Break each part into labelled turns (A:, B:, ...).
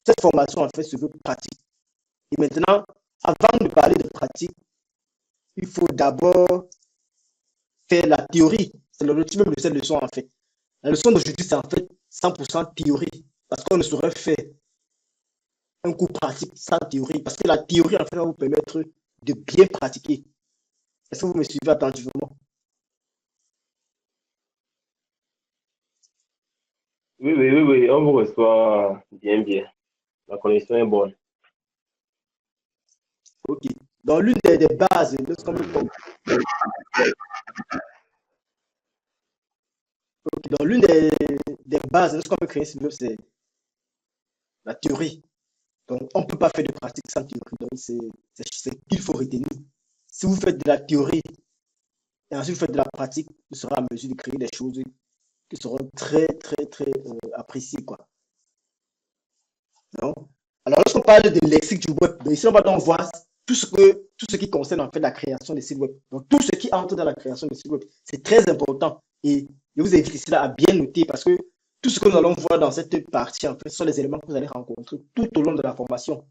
A: cette formation, en fait, se veut pratique. Et maintenant, avant de parler de pratique, il faut d'abord faire la théorie. C'est l'objectif même de cette leçon, en fait. La leçon d'aujourd'hui, c'est en fait 100% théorie. Parce qu'on ne saurait faire un cours pratique sans théorie. Parce que la théorie, en fait, va vous permettre de bien pratiquer. Est-ce que vous me suivez attentivement?
B: Oui, oui, oui, oui, on vous reçoit bien, bien. La connexion est bonne.
A: Ok. Donc, l'une des bases de ce qu'on veut okay. Donc, l'une des bases de ce qu'on veut créer, c'est la théorie. Donc, on ne peut pas faire de pratique sans théorie. Donc, c'est ce qu'il faut retenir. Si vous faites de la théorie et ensuite vous faites de la pratique, vous serez en mesure de créer des choses qui seront très, très, très appréciées, quoi. Non? Alors, lorsqu'on parle de lexique du web, ici, on va donc voir tout ce qui concerne en fait la création des sites web. Donc, tout ce qui entre dans la création des sites web, c'est très important. Et je vous invite ici là à bien noter parce que tout ce que nous allons voir dans cette partie, en fait, sont les éléments que vous allez rencontrer tout au long de la formation.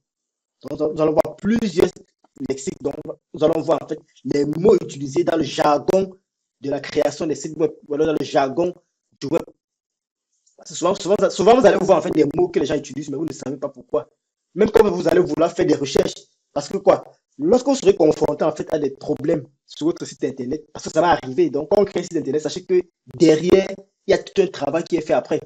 A: Donc, nous allons voir plusieurs lexiques. Donc, nous allons voir en fait les mots utilisés dans le jargon de la création des sites web ou alors dans le jargon du web. Souvent, vous allez voir en fait des mots que les gens utilisent, mais vous ne savez pas pourquoi. Même quand vous allez vouloir faire des recherches, parce que quoi, lorsqu'on serait confronté en fait à des problèmes sur votre site internet, parce que ça va arriver, donc quand on crée un site internet, sachez que derrière, il y a tout un travail qui est fait après.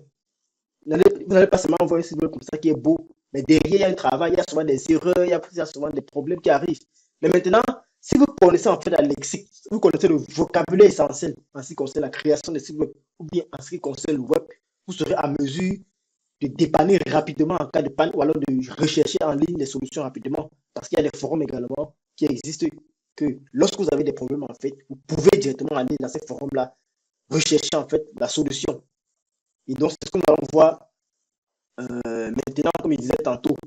A: Vous n'allez pas seulement voir un site web comme ça qui est beau, mais derrière, il y a un travail, il y a souvent des erreurs, il y a souvent des problèmes qui arrivent. Mais maintenant, si vous connaissez en fait la lexique, si vous connaissez le vocabulaire essentiel en ce qui concerne la création des sites web, ou bien en ce qui concerne le web, vous serez à mesure de dépanner rapidement en cas de panne ou alors de rechercher en ligne des solutions rapidement. Parce qu'il y a des forums également qui existent que lorsque vous avez des problèmes, en fait, vous pouvez directement aller dans ces forums-là, rechercher en fait la solution. Et donc, c'est ce que nous allons voir maintenant, comme je disais tantôt.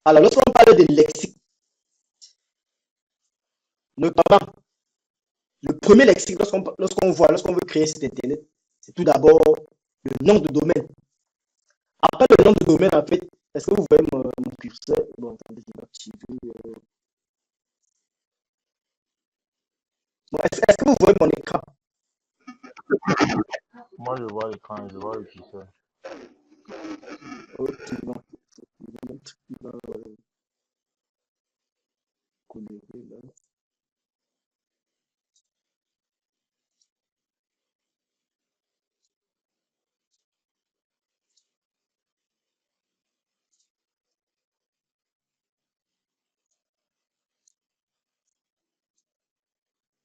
A: Alors, lorsqu'on parle de lexique, notamment, le premier lexique, lorsqu'on veut créer un site internet, c'est tout d'abord le nom de domaine. Après le nom de domaine, en fait, est-ce que vous voyez mon curseur? Bon, attendez, je vais activer. Bon, est-ce que vous voyez mon écran?
C: Moi, je vois l'écran, je vois le curseur.
A: Ok, bon. Je vais mettre là, connecté, là.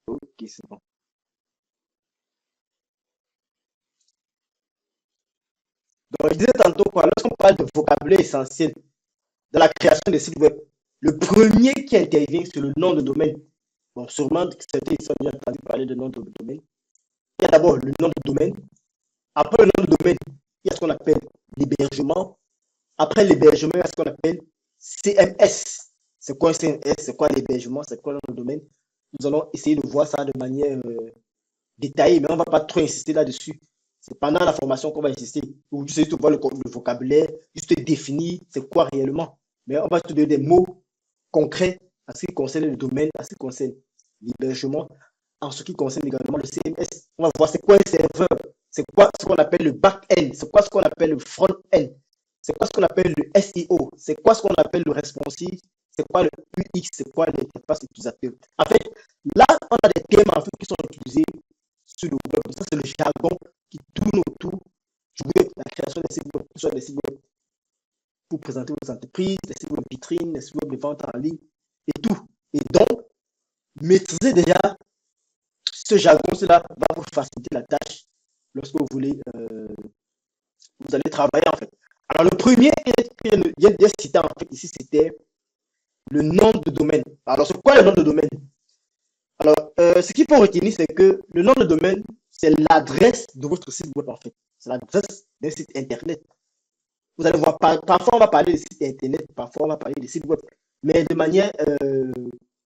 A: Ok, c'est bon. Donc, je disais tantôt quoi, lorsqu'on parle de vocabulaire essentiel dans la création des sites web, le premier qui intervient, c'est le nom de domaine. Bon, sûrement, certains ici ont déjà entendu parler de nom de domaine. Il y a d'abord le nom de domaine. Après le nom de domaine, il y a ce qu'on appelle l'hébergement. Après l'hébergement, il y a ce qu'on appelle CMS. C'est quoi un CMS? C'est quoi l'hébergement? C'est quoi le nom de domaine? Nous allons essayer de voir ça de manière détaillée, mais on ne va pas trop insister là-dessus. C'est pendant la formation qu'on va insister. Ou juste voir le vocabulaire, juste définir c'est quoi réellement. Mais on va te donner des mots concrets en ce qui concerne le domaine, en ce qui concerne l'hébergement, en ce qui concerne également le CMS. On va voir c'est quoi un serveur, c'est quoi ce qu'on appelle le back-end, c'est quoi ce qu'on appelle le front-end, c'est quoi ce qu'on appelle le SEO, c'est quoi ce qu'on appelle le responsive, c'est quoi le UX, c'est quoi l'interface utilisateur. En fait, là, on a des termes en fait, qui sont utilisés sur le web. Ça, c'est le jargon qui tourne autour du web, la création des sites web, que ce soit des sites web pour présenter vos entreprises, des sites web vitrines, des sites web de vente en ligne et tout. Et donc, maîtriser déjà ce jargon, cela va vous faciliter la tâche lorsque vous voulez, vous allez travailler en fait. Alors, le premier que j'ai cité en fait ici, c'était le nom de domaine. Alors, c'est quoi le nom de domaine? Alors, ce qu'il faut retenir, c'est que le nom de domaine, c'est l'adresse de votre site web en fait. C'est l'adresse d'un site internet. Vous allez voir, parfois on va parler de site internet, parfois on va parler de site web. Mais de manière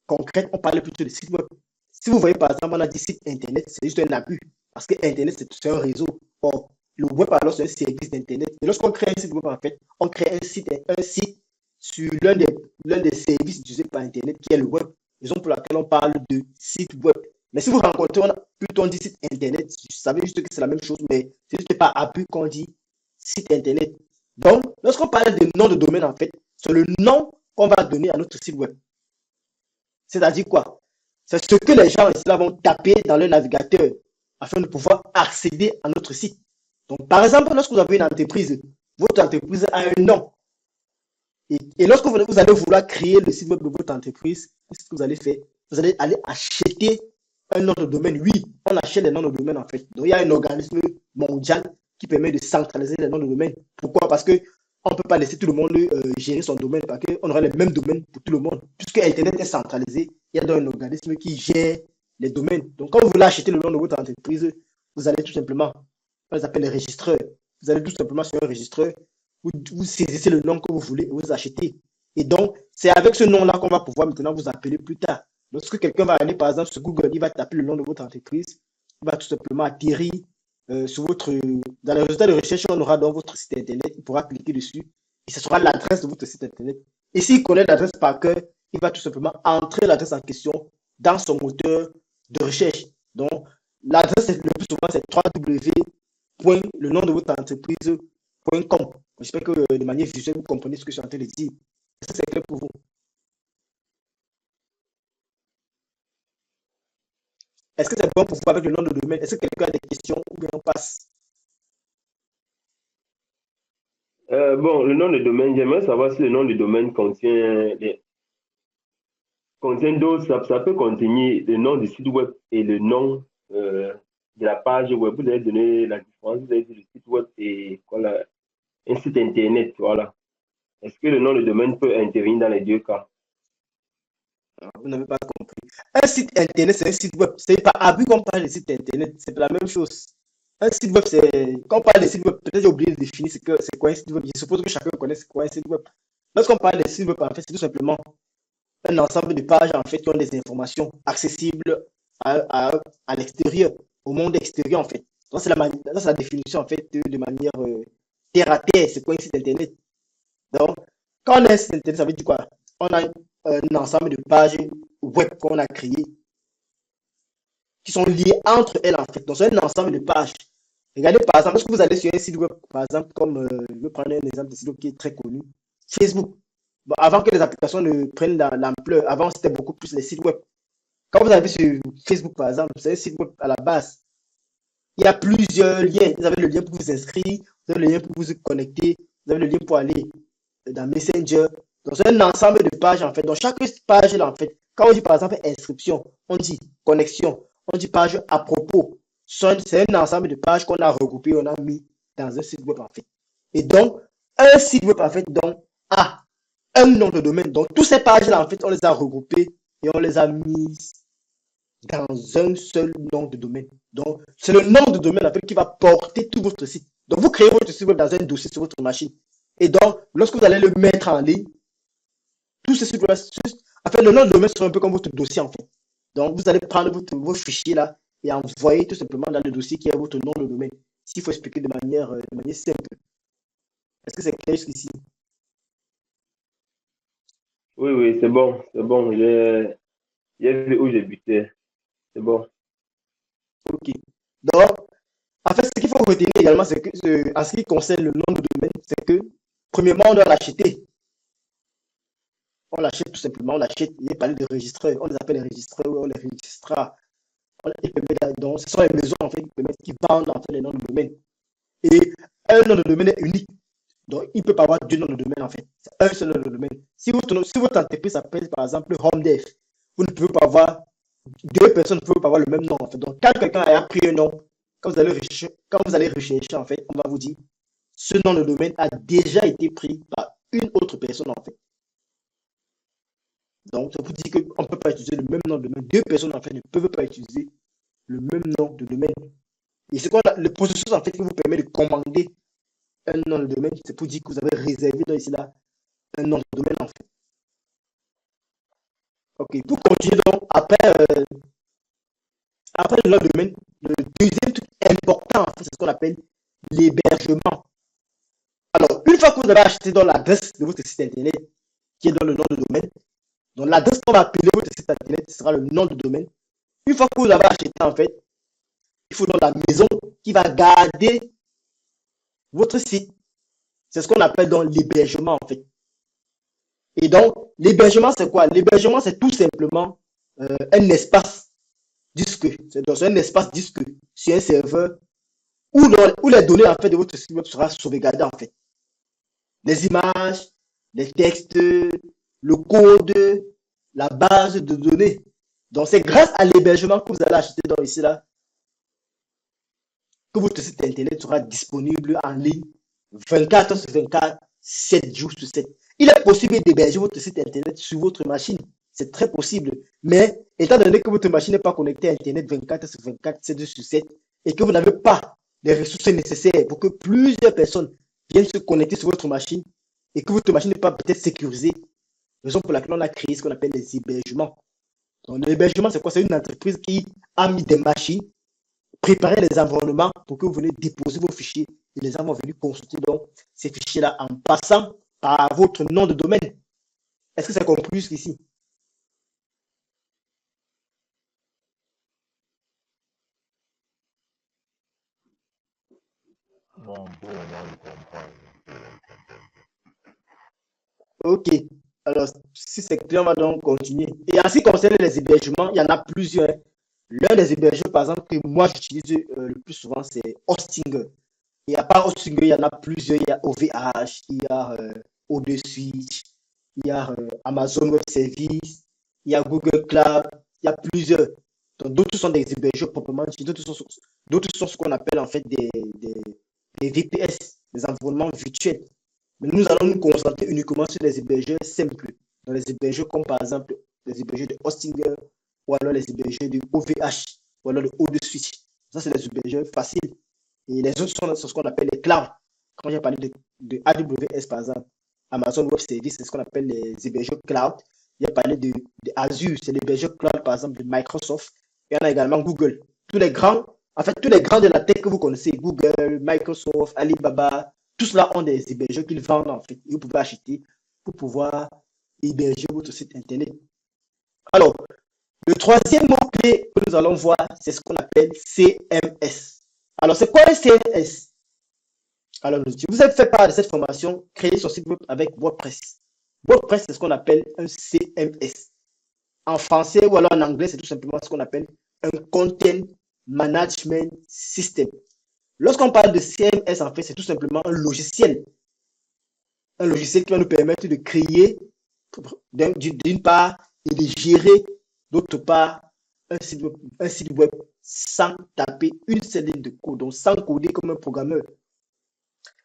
A: concrète, on parle plutôt de site web. Si vous voyez par exemple, on a dit site internet, c'est juste un abus. Parce que internet, c'est un réseau. Or, Le web, alors, c'est un service d'Internet. Et lorsqu'on crée un site web, en fait, on crée un site sur l'un des services utilisés par Internet, qui est le web. Raison pour laquelle on parle de site web. Mais si vous rencontrez, plutôt on dit site Internet, vous savez juste que c'est la même chose, mais c'est juste par appui qu'on dit site Internet. Donc, lorsqu'on parle de nom de domaine, en fait, c'est le nom qu'on va donner à notre site web. C'est-à-dire quoi? C'est ce que les gens ici là vont taper dans le navigateur afin de pouvoir accéder à notre site. Donc, par exemple, lorsque vous avez une entreprise, votre entreprise a un nom. Et lorsque vous allez vouloir créer le site web de votre entreprise, qu'est-ce que vous allez faire? Vous allez aller acheter un nom de domaine. Oui, on achète les noms de domaine en fait. Donc, il y a un organisme mondial qui permet de centraliser les noms de domaine. Pourquoi? Parce qu'on ne peut pas laisser tout le monde gérer son domaine, parce qu'on aura les mêmes domaines pour tout le monde. Puisque Internet est centralisé, il y a donc un organisme qui gère les domaines. Donc, quand vous voulez acheter le nom de votre entreprise, vous allez tout simplement, on les appelle les registreurs. Vous allez tout simplement sur un registreur, vous saisissez le nom que vous voulez et vous achetez. Et donc, c'est avec ce nom-là qu'on va pouvoir maintenant vous appeler plus tard. Lorsque quelqu'un va aller, par exemple, sur Google, il va taper le nom de votre entreprise, il va tout simplement atterrir dans les résultats de recherche, on aura dans votre site Internet, il pourra cliquer dessus et ce sera l'adresse de votre site Internet. Et s'il connaît l'adresse par cœur, il va tout simplement entrer l'adresse en question dans son moteur de recherche. Donc, l'adresse le plus souvent, c'est www.le nom de votre entreprise.com. J'espère que de manière visuelle, vous comprenez ce que je suis en train de dire. Est-ce que c'est clair pour vous? Est-ce que c'est bon pour vous avec le nom de domaine? Est-ce que quelqu'un a des questions ou bien on passe?
B: Bon, le nom de domaine, j'aimerais savoir si le nom de domaine contient d'autres, ça peut contenir le nom du site web et le nom de la page web. Vous avez donné la différence, vous avez dit le site web et voilà, un site internet, voilà. Est-ce que le nom de domaine peut intervenir dans les deux cas?
A: Vous n'avez pas compris. Un site internet, c'est un site web. C'est pas à but qu'on parle de site internet, c'est la même chose. Un site web, c'est. Quand on parle de site web, peut-être j'ai oublié de définir c'est quoi un site web. Je suppose que chacun connaît c'est quoi un site web. Lorsqu'on parle de site web, en fait, c'est tout simplement un ensemble de pages en fait qui ont des informations accessibles à l'extérieur, au monde extérieur en fait. Donc c'est la définition en fait de manière terre à terre, c'est quoi un site internet. Donc quand on a un site internet, ça veut dire quoi? On a un ensemble de pages web qu'on a créées qui sont liées entre elles en fait. Donc c'est un ensemble de pages. Regardez par exemple, lorsque vous allez sur un site web, par exemple, comme je vais prendre un exemple de site web qui est très connu, Facebook. Bon, avant que les applications ne prennent l'ampleur, avant c'était beaucoup plus les sites web. Quand vous arrivez sur Facebook par exemple, c'est un site web à la base. Il y a plusieurs liens. Vous avez le lien pour vous inscrire, vous avez le lien pour vous connecter, vous avez le lien pour aller dans Messenger. Donc c'est un ensemble de pages en fait. Donc chaque page là en fait, quand on dit par exemple inscription, on dit connexion, on dit page à propos. C'est un ensemble de pages qu'on a regroupé, on a mis dans un site web en fait. Et donc, un site web en fait donc, a un nom de domaine. Donc, toutes ces pages-là, en fait, on les a regroupées et on les a mises dans un seul nom de domaine. Donc, c'est le nom de domaine en fait, qui va porter tout votre site. Donc, vous créez votre site web dans un dossier sur votre machine. Et donc, lorsque vous allez le mettre en ligne, tout ce site web, en fait, le nom de domaine sera un peu comme votre dossier en fait. Donc, vous allez prendre vos fichiers là et envoyer tout simplement dans le dossier qui est votre nom de domaine. S'il faut expliquer de manière simple. Est-ce que c'est clair jusqu'ici?
B: Oui, c'est bon, c'est bon. J'ai vu où j'ai buté. C'est bon.
A: Ok. Donc, en fait, ce qu'il faut retenir également, c'est que, en ce qui concerne le nom de domaine, c'est que, premièrement, on doit l'acheter. On l'achète tout simplement, on l'achète. Il est parlé de registreurs. On les appelle les registreurs ou on les registrera. Donc, ce sont les maisons en fait, qui vendent en fait, les noms de domaine. Et un nom de domaine est unique. Donc, il ne peut pas avoir deux noms de domaine en fait. C'est un seul nom de domaine. Si votre entreprise s'appelle par exemple HomeDev, vous ne pouvez pas avoir, deux personnes ne peuvent pas avoir le même nom en fait. Donc, quand quelqu'un a pris un nom, quand vous allez rechercher en fait, on va vous dire ce nom de domaine a déjà été pris par une autre personne en fait. Donc, ça vous dit qu'on ne peut pas utiliser le même nom de domaine. Deux personnes en fait ne peuvent pas utiliser le même nom de domaine. Et c'est quoi le processus en fait qui vous permet de commander un nom de domaine, c'est pour dire que vous avez réservé dans ici là un nom de domaine en fait. Ok, pour continuer donc, après le nom de domaine, le deuxième truc important en fait, c'est ce qu'on appelle l'hébergement. Alors, une fois que vous avez acheté dans l'adresse de votre site internet, qui est dans le nom de domaine, donc l'adresse qu'on va appeler votre site internet sera le nom de domaine. Une fois que vous avez acheté, en fait, il faut dans la maison qui va garder votre site. C'est ce qu'on appelle dans l'hébergement, en fait. Et donc, l'hébergement, c'est quoi? L'hébergement, c'est tout simplement un espace disque. C'est dans un espace disque sur un serveur où les données en fait, de votre site web sera sauvegardées, en fait. Les images, les textes, le code, la base de données. Donc, c'est grâce à l'hébergement que vous allez acheter dans ici, là, que votre site internet sera disponible en ligne 24 heures sur 24, 7 jours sur 7. Il est possible d'héberger votre site internet sur votre machine. C'est très possible. Mais étant donné que votre machine n'est pas connectée à Internet 24 heures sur 24, 7 jours sur 7, et que vous n'avez pas les ressources nécessaires pour que plusieurs personnes viennent se connecter sur votre machine, et que votre machine n'est pas peut-être sécurisée, raison pour laquelle on a créé ce qu'on appelle les hébergements. Donc, l'hébergement, c'est quoi? C'est une entreprise qui a mis des machines, préparer les environnements pour que vous venez déposer vos fichiers et les gens vont venir consulter donc ces fichiers-là en passant par votre nom de domaine. Est-ce que c'est compris jusqu'ici?
C: Bon, pour moi, je comprends.
A: Ok. Alors, si c'est clair, on va donc continuer. Et en ce qui concerne les hébergements, il y en a plusieurs. L'un des hébergements, par exemple, que moi j'utilise le plus souvent, c'est Hostinger. Et à part Hostinger, il y en a plusieurs. Il y a OVH, il y a O2 Switch, il y a Amazon Web Service, il y a Google Cloud, il y a plusieurs. Donc, d'autres sont des hébergeurs proprement dits, d'autres sont ce qu'on appelle en fait des VPS, des environnements virtuels. Mais nous allons nous concentrer uniquement sur les hébergeurs simples. Dans les hébergeurs comme par exemple les hébergeurs de Hostinger ou alors les hébergeurs de OVH ou alors de O2 Switch. Ça, c'est les hébergeurs faciles. Et les autres sont ce qu'on appelle les clouds. Quand j'ai parlé de AWS par exemple, Amazon Web Service, c'est ce qu'on appelle les hébergeurs cloud. J'ai parlé de Azure, c'est l'hébergeur cloud par exemple de Microsoft. Et on a également Google. Tous les grands, en fait, tous les grands de la tech que vous connaissez, Google, Microsoft, Alibaba, tous cela ont des hébergeurs qu'ils vendent en fait. Et vous pouvez acheter pour pouvoir héberger votre site internet. Alors, le troisième mot-clé que nous allons voir, c'est ce qu'on appelle CMS. Alors, c'est quoi un CMS? Alors, si vous êtes fait part de cette formation, créez son site web avec WordPress. WordPress, c'est ce qu'on appelle un CMS. En français ou alors en anglais, c'est tout simplement ce qu'on appelle un Content Management System. Lorsqu'on parle de CMS, en fait, c'est tout simplement un logiciel. Un logiciel qui va nous permettre de créer, d'une part, et de gérer, d'autre part, un site web sans taper une seule ligne de code, donc sans coder comme un programmeur.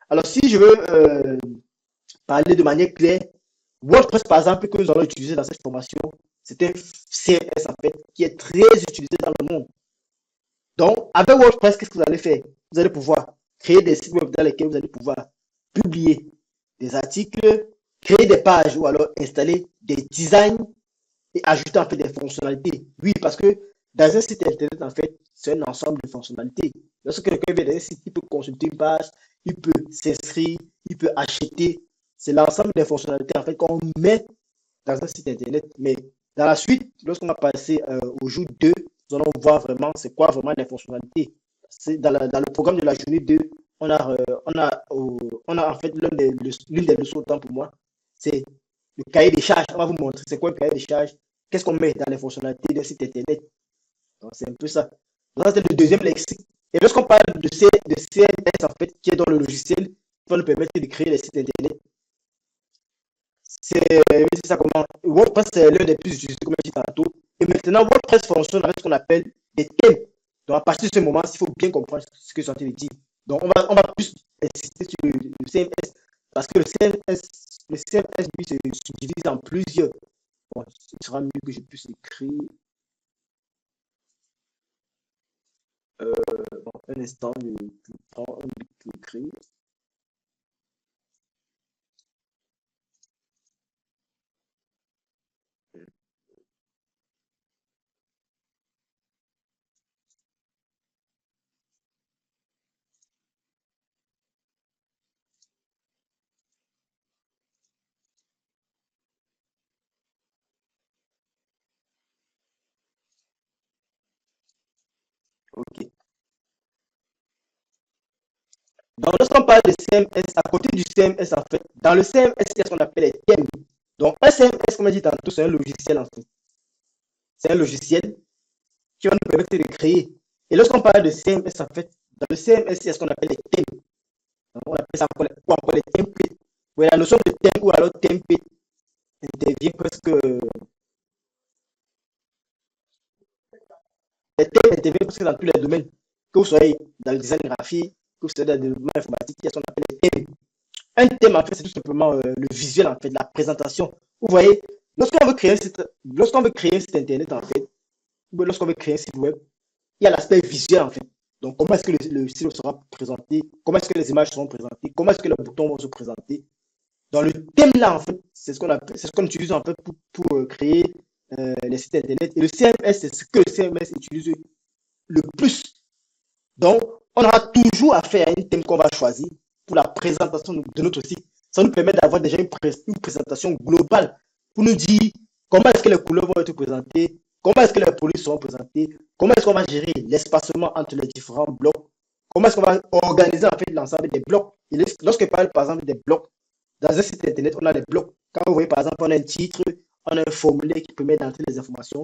A: Alors, si je veux parler de manière claire, WordPress, par exemple, que nous allons utiliser dans cette formation, c'est un CMS, en fait, qui est très utilisé dans le monde. Donc, avec WordPress, qu'est-ce que vous allez faire? Vous allez pouvoir créer des sites web dans lesquels vous allez pouvoir publier des articles, créer des pages ou alors installer des designs et ajouter en fait des fonctionnalités. Oui, parce que dans un site internet, en fait, c'est un ensemble de fonctionnalités. Lorsque quelqu'un vient dans un site, il peut consulter une page, il peut s'inscrire, il peut acheter. C'est l'ensemble des fonctionnalités en fait qu'on met dans un site internet. Mais dans la suite, lorsqu'on va passer au jour 2, nous allons voir vraiment c'est quoi vraiment les fonctionnalités. Dans le programme de la journée 2, on a en fait l'une des leçons autant pour moi, c'est le cahier des charges. On va vous montrer c'est quoi le cahier des charges, qu'est-ce qu'on met dans les fonctionnalités d'un site internet. Donc c'est un peu ça. Donc ça, c'est le deuxième lexique. Et lorsqu'on parle de CMS, en fait, qui est dans le logiciel, qui va nous permettre de créer les sites internet, c'est ça comment WordPress c'est l'un des plus utilisés comme je dis tantôt. Et maintenant WordPress fonctionne avec ce qu'on appelle des thèmes. Donc à partir de ce moment, il faut bien comprendre ce que je suis en train de dire. Donc on va plus insister sur le CMS parce que le CMS lui se subdivise en plusieurs. Bon, il sera mieux que je puisse écrire. Bon, un instant, je prends un bout pour écrire. Donc, lorsqu'on parle de CMS, à côté du CMS, en fait, dans le CMS, il y a ce qu'on appelle les thèmes. Donc, un CMS, comme on dit tantôt, c'est un logiciel, en fait. C'est un logiciel qui va nous permettre de créer. Et lorsqu'on parle de CMS, en fait, dans le CMS, il y a ce qu'on appelle les thèmes. Donc, on appelle ça encore les templates. Oui, la notion de thème ou alors template intervient presque. Les thèmes interviennent presque dans tous les domaines. Que vous soyez dans le design graphique, que vous soyez dans le développement informatique, il y a ce qu'on appelle les thèmes. Un thème, en fait, c'est tout simplement le visuel, en fait, la présentation. Vous voyez, lorsqu'on veut créer un site internet, en fait, ou lorsqu'on veut créer un site web, il y a l'aspect visuel, en fait. Donc, comment est-ce que le site sera présenté? Comment est-ce que les images seront présentées? Comment est-ce que les boutons vont se présenter? Dans le thème là, en fait, c'est ce qu'on utilise en fait pour créer les sites internet. Et le CMS, c'est ce que le CMS utilise le plus. Donc, on aura toujours affaire à un thème qu'on va choisir pour la présentation de notre site. Ça nous permet d'avoir déjà une présentation globale pour nous dire comment est-ce que les couleurs vont être présentées, comment est-ce que les polices seront présentées, comment est-ce qu'on va gérer l'espacement entre les différents blocs, comment est-ce qu'on va organiser en fait l'ensemble des blocs. Et lorsque je parle par exemple des blocs, dans un site internet, on a des blocs. Quand vous voyez par exemple, on a un titre, on a un formulaire qui permet d'entrer les informations.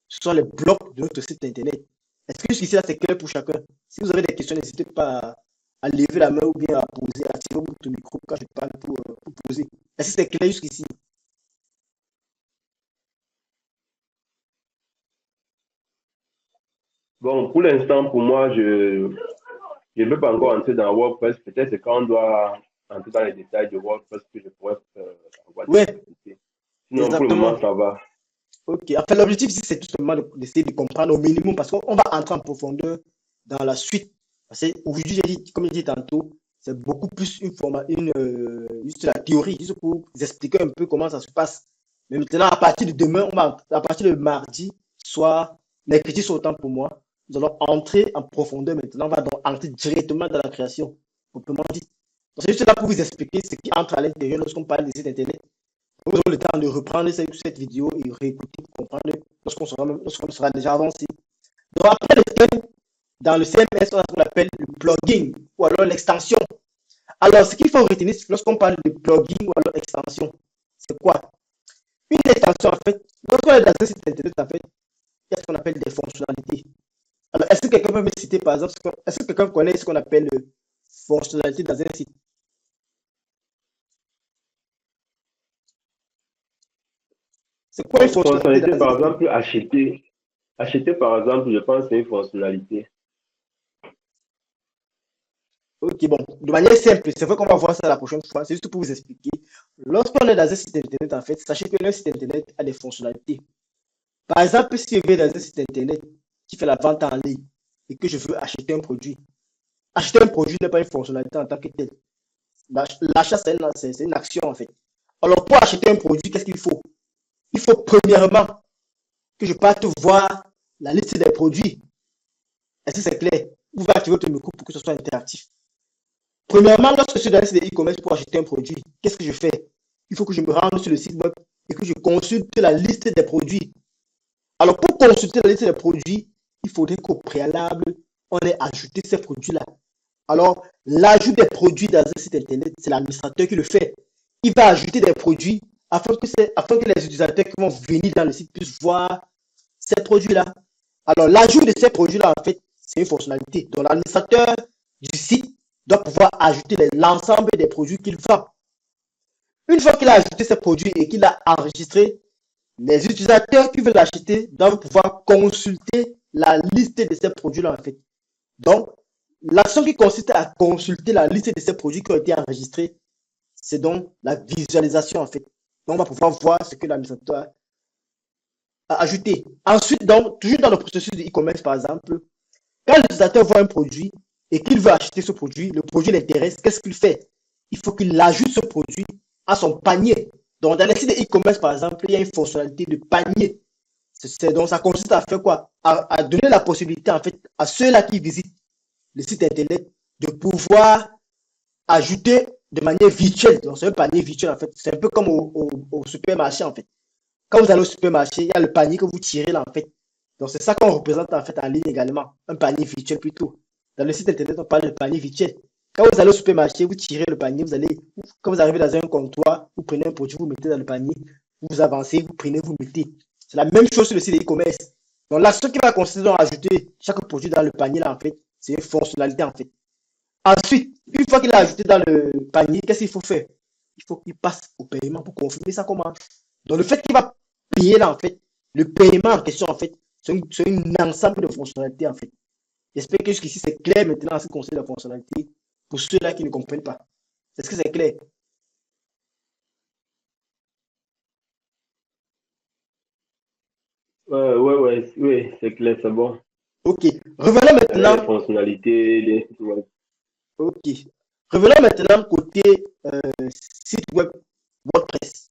A: Ce sont les blocs de notre site internet. Est-ce que jusqu'ici, là, c'est clair pour chacun? Si vous avez des questions, n'hésitez pas à lever la main ou bien à poser, à tirer votre micro quand je parle pour poser. Est-ce que c'est clair jusqu'ici?
B: Bon, pour l'instant, pour moi, je ne veux pas encore entrer dans WordPress. Peut-être c'est quand on doit entrer dans les détails de WordPress que je pourrais avoir des
A: Ouais,
B: difficultés. Sinon, pour le
A: exactement.
B: moment, ça va.
A: Ok. Enfin, l'objectif ici, c'est tout simplement d'essayer de comprendre au minimum parce qu'on va entrer en profondeur dans la suite. Parce que aujourd'hui, j'ai dit, comme j'ai dit tantôt, c'est beaucoup plus juste la théorie, juste pour vous expliquer un peu comment ça se passe. Mais maintenant, à partir de demain, à partir de mardi, soit mercredi, soit autant pour moi, nous allons entrer en profondeur maintenant. On va donc entrer directement dans la création, proprement dit. Donc, c'est juste là pour vous expliquer ce qui entre à l'intérieur lorsqu'on parle des sites internet. Nous aurons le temps de reprendre cette vidéo et réécouter pour comprendre lorsqu'on sera déjà avancé. Donc, après le thème, dans le CMS, on a ce qu'on appelle le plugin ou alors l'extension. Alors, ce qu'il faut retenir lorsqu'on parle de plugin ou alors extension, c'est quoi? Une extension, en fait, lorsqu'on est dans un site internet, en fait, il y a ce qu'on appelle des fonctionnalités. Alors, est-ce que quelqu'un peut me citer, par exemple, est-ce que quelqu'un connaît ce qu'on appelle fonctionnalité dans un site? C'est quoi une fonctionnalité
B: Fonctionnalité,
A: dans un
B: par
A: site?
B: exemple, acheter, par exemple, je pense que c'est une fonctionnalité.
A: Ok, bon, de manière simple, c'est vrai qu'on va voir ça la prochaine fois, c'est juste pour vous expliquer. Lorsqu'on est dans un site internet, en fait, sachez que le site internet a des fonctionnalités. Par exemple, si je vais dans un site internet qui fait la vente en ligne et que je veux acheter un produit n'est pas une fonctionnalité en tant que telle. L'achat, c'est une action en fait. Alors, pour acheter un produit, qu'est-ce qu'il faut? Il faut premièrement que je parte voir la liste des produits. Est-ce que c'est clair? Vous pouvez activer votre micro pour que ce soit interactif. Premièrement, lorsque je suis dans le site de e-commerce pour acheter un produit, qu'est-ce que je fais? Il faut que je me rende sur le site web et que je consulte la liste des produits. Alors, pour consulter la liste des produits, il faudrait qu'au préalable, on ait ajouté ces produits-là. Alors, l'ajout des produits dans un site internet, c'est l'administrateur qui le fait. Il va ajouter des produits afin que les utilisateurs qui vont venir dans le site puissent voir ces produits-là. Alors, l'ajout de ces produits-là, en fait, c'est une fonctionnalité. Donc, l'administrateur du site doit pouvoir ajouter l'ensemble des produits qu'il vend. Une fois qu'il a ajouté ces produits et qu'il a enregistré, les utilisateurs qui veulent l'acheter doivent pouvoir consulter la liste de ces produits-là, en fait. Donc, l'action qui consiste à consulter la liste de ces produits qui ont été enregistrés, c'est donc la visualisation, en fait. Donc, on va pouvoir voir ce que l'administrateur a ajouté. Ensuite, donc, toujours dans le processus de e-commerce, par exemple, quand l'utilisateur voit un produit et qu'il veut acheter ce produit, le produit l'intéresse, qu'est-ce qu'il fait? Il faut qu'il ajoute ce produit à son panier. Donc, dans les sites de e-commerce, par exemple, il y a une fonctionnalité de panier. Donc, ça consiste à faire quoi? À donner la possibilité, en fait, à ceux-là qui visitent le site internet de pouvoir ajouter de manière virtuelle. Donc, c'est un panier virtuel, en fait. C'est un peu comme au supermarché, en fait. Quand vous allez au supermarché, il y a le panier que vous tirez là, en fait. Donc, c'est ça qu'on représente, en fait, en ligne également. Un panier virtuel plutôt. Dans le site internet, on parle de panier virtuel. Quand vous allez au supermarché, vous tirez le panier, quand vous arrivez dans un comptoir, vous prenez un produit, vous mettez dans le panier, vous avancez, vous prenez, vous mettez. C'est la même chose sur le site e-commerce. Donc là, ce qui va consister à ajouter chaque produit dans le panier, là, en fait, c'est une fonctionnalité, en fait. Ensuite, une fois qu'il a ajouté dans le panier, qu'est-ce qu'il faut faire? Il faut qu'il passe au paiement pour confirmer sa commande. Donc, le fait qu'il va payer, là, en fait, le paiement en question, en fait, c'est un ensemble de fonctionnalités, en fait. J'espère que jusqu'ici, c'est clair maintenant en ce qui concerne la fonctionnalité pour ceux-là qui ne comprennent pas. Est-ce que c'est clair?
B: Oui, c'est clair, c'est bon.
A: Ok. Revenons
B: Les
A: maintenant.
B: fonctionnalités des sites web.
A: Ok. Revenons maintenant côté site web WordPress.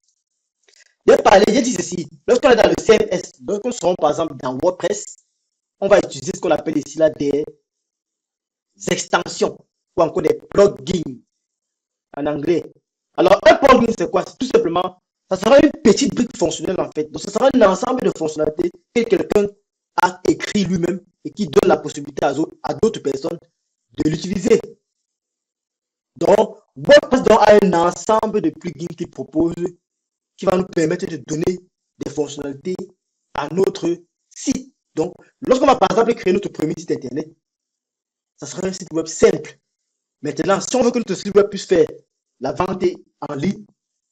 A: J'ai dit ceci. Lorsqu'on est dans le CMS, lorsqu'on sera par exemple dans WordPress, on va utiliser ce qu'on appelle ici là des extensions ou encore des plugins en anglais. Alors, un plugin, c'est quoi? C'est tout simplement, ça sera une petite brique fonctionnelle en fait. Donc, ce sera un ensemble de fonctionnalités que quelqu'un a écrit lui-même et qui donne la possibilité à d'autres personnes de l'utiliser. Donc, WordPress a un ensemble de plugins qu'il propose qui va nous permettre de donner des fonctionnalités à notre site. Donc, lorsqu'on va par exemple créer notre premier site internet, ça sera un site web simple. Maintenant, si on veut que notre site web puisse faire la vente en ligne,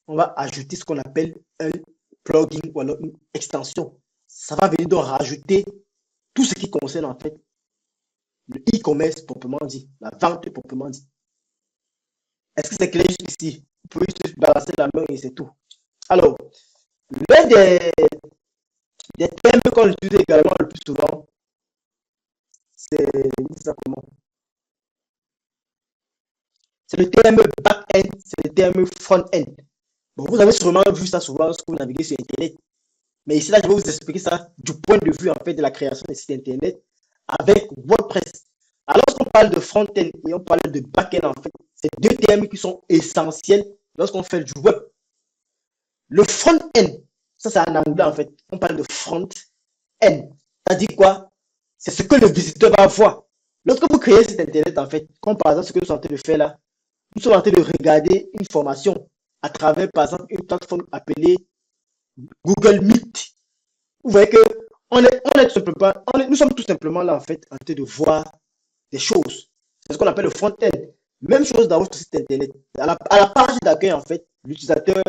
A: on va ajouter ce qu'on appelle un plugin ou alors une extension. Ça va venir donc rajouter tout ce qui concerne en fait le e-commerce proprement dit, la vente proprement dit. Est-ce que c'est clair ici? Vous pouvez juste balancer la main et c'est tout. Alors, l'un des termes qu'on utilise également le plus souvent, c'est le terme back-end, c'est le terme front-end. Bon, vous avez sûrement vu ça souvent lorsque vous naviguez sur Internet. Mais ici, là, je vais vous expliquer ça du point de vue, en fait, de la création des sites Internet avec WordPress. Alors, lorsqu'on parle de front-end et on parle de back-end, en fait, c'est deux termes qui sont essentiels lorsqu'on fait du web. Le front-end, ça, c'est en anglais, en fait. On parle de front-end. Ça dit quoi? C'est ce que le visiteur va voir. Lorsque vous créez un site Internet, en fait, comme par exemple ce que nous sommes en train de faire là, nous sommes en train de regarder une formation à travers, par exemple, une plateforme appelée Google Meet. Vous voyez que nous sommes tout simplement là, en fait, en train de voir des choses. C'est ce qu'on appelle le front-end. Même chose dans votre site Internet. À la page d'accueil, en fait, l'utilisateur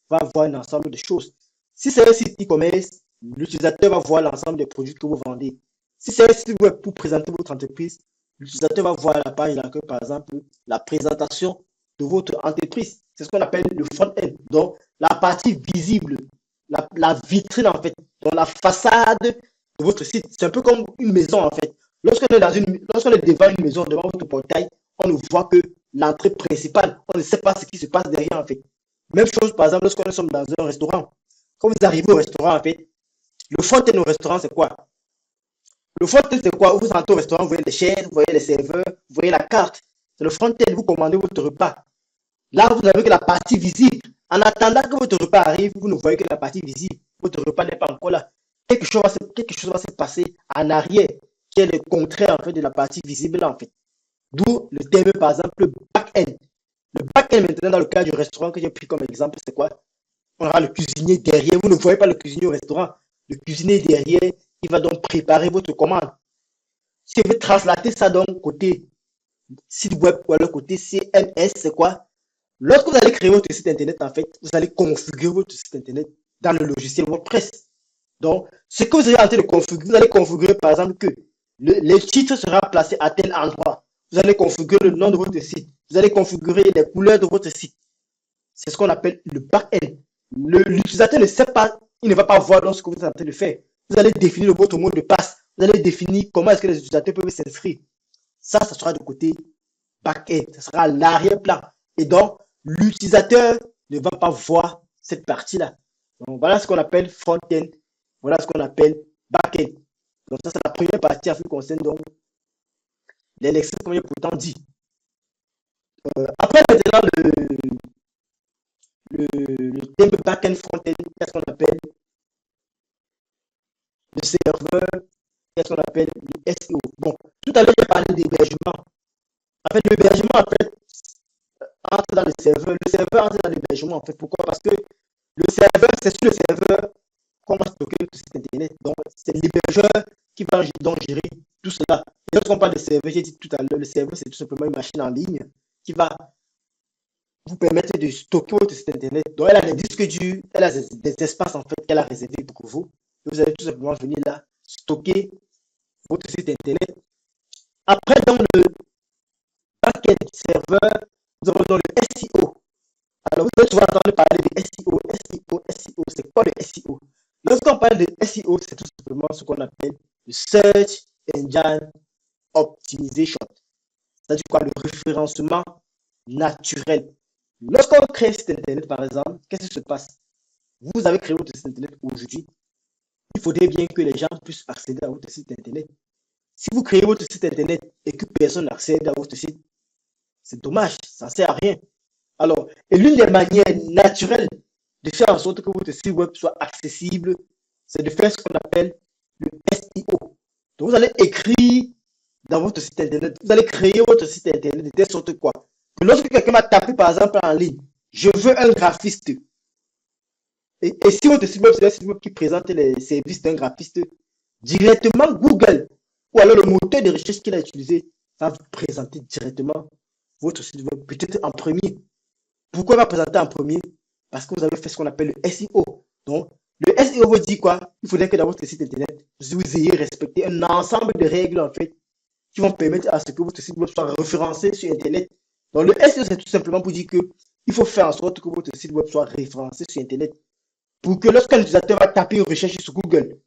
A: va voir un ensemble de choses. Si c'est un site e-commerce, l'utilisateur va voir l'ensemble des produits que vous vendez. Si c'est un site web pour présenter votre entreprise, l'utilisateur va voir à la page d'accueil, par exemple, la présentation de votre entreprise. C'est ce qu'on appelle le front-end. Donc, la partie visible, la vitrine, en fait, dans la façade de votre site. C'est un peu comme une maison, en fait. Lorsqu'on est devant une maison, devant votre portail, on ne voit que l'entrée principale. On ne sait pas ce qui se passe derrière, en fait. Même chose, par exemple, lorsqu'on est dans un restaurant. Quand vous arrivez au restaurant, en fait, le front-end au restaurant, c'est quoi? Le front-end, c'est quoi? Vous entrez au restaurant, vous voyez les chaises, vous voyez les serveurs, vous voyez la carte. C'est le front-end, vous commandez votre repas. Là, vous n'avez que la partie visible. En attendant que votre repas arrive, vous ne voyez que la partie visible. Votre repas n'est pas encore là. Quelque chose va se passer en arrière, qui est le contraire, en fait, de la partie visible, en fait. D'où le terme, par exemple, le back-end. Le back-end, maintenant, dans le cas du restaurant que j'ai pris comme exemple, c'est quoi? On aura le cuisinier derrière. Vous ne voyez pas le cuisinier au restaurant. Le cuisinier derrière, il va donc préparer votre commande. Si vous translater ça donc côté site web ou alors côté CMS, c'est quoi? Lorsque vous allez créer votre site internet, en fait, vous allez configurer votre site internet dans le logiciel WordPress. Donc, ce que vous allez en train de configurer, vous allez configurer par exemple que le titre sera placé à tel endroit. Vous allez configurer le nom de votre site. Vous allez configurer les couleurs de votre site. C'est ce qu'on appelle le back-end. L'utilisateur ne sait pas, il ne va pas voir ce que vous êtes en train de faire. Vous allez définir votre mot de passe. Vous allez définir comment est-ce que les utilisateurs peuvent s'inscrire. Ça sera du côté back-end. Ça sera à l'arrière-plan. Et donc, l'utilisateur ne va pas voir cette partie-là. Donc, voilà ce qu'on appelle front-end. Voilà ce qu'on appelle back-end. Donc, ça, c'est la première partie en ce qui concerne donc les lexiques, comme j'ai pourtant dit. Après, maintenant, le thème back-end, front-end, qu'est-ce qu'on appelle le serveur, qu'est-ce qu'on appelle le SEO. Bon, tout à l'heure, j'ai parlé d'hébergement. En fait, l'hébergement, en fait, entre dans le serveur. Le serveur entre dans l'hébergement, en fait. Pourquoi? Parce que le serveur, c'est sur le serveur qu'on va stocker le site internet. Donc, c'est l'hébergeur qui va donc gérer tout cela. Et lorsqu'on parle de serveur, j'ai dit tout à l'heure, le serveur, c'est tout simplement une machine en ligne qui va vous permettre de stocker votre site internet. Donc, elle a des disques durs, elle a des espaces en fait qu'elle a réservés pour vous. Et vous allez tout simplement venir là, stocker votre site internet. Après, dans le backend serveur, nous avons dans le SEO. Alors, vous allez souvent entendre parler de SEO, SEO, SEO. C'est quoi le SEO? Lorsqu'on parle de SEO, c'est tout simplement ce qu'on appelle le Search Engine Optimization. C'est-à-dire quoi? Le référencement naturel. Lorsqu'on crée un site internet, par exemple, qu'est-ce qui se passe? Vous avez créé votre site internet aujourd'hui. Il faudrait bien que les gens puissent accéder à votre site internet. Si vous créez votre site internet et que personne n'accède à votre site, c'est dommage, ça ne sert à rien. Alors, et l'une des manières naturelles de faire en sorte que votre site web soit accessible, c'est de faire ce qu'on appelle le SEO. Donc, vous allez écrire dans votre site internet, vous allez créer votre site internet de telle sorte quoi? Que lorsque quelqu'un va taper par exemple en ligne, je veux un graphiste. Et si votre site web c'est un site web qui présente les services d'un graphiste, directement Google ou alors le moteur de recherche qu'il a utilisé va vous présenter directement votre site web, peut-être en premier. Pourquoi il va présenter en premier? Parce que vous avez fait ce qu'on appelle le SEO. Donc, le SEO vous dit quoi? Il faudrait que dans votre site internet, vous ayez respecté un ensemble de règles en fait qui vont permettre à ce que votre site web soit référencé sur internet. Donc, le SEO, c'est tout simplement pour dire que il faut faire en sorte que votre site web soit référencé sur internet. Pour que lorsqu'un utilisateur va taper une recherche sur Google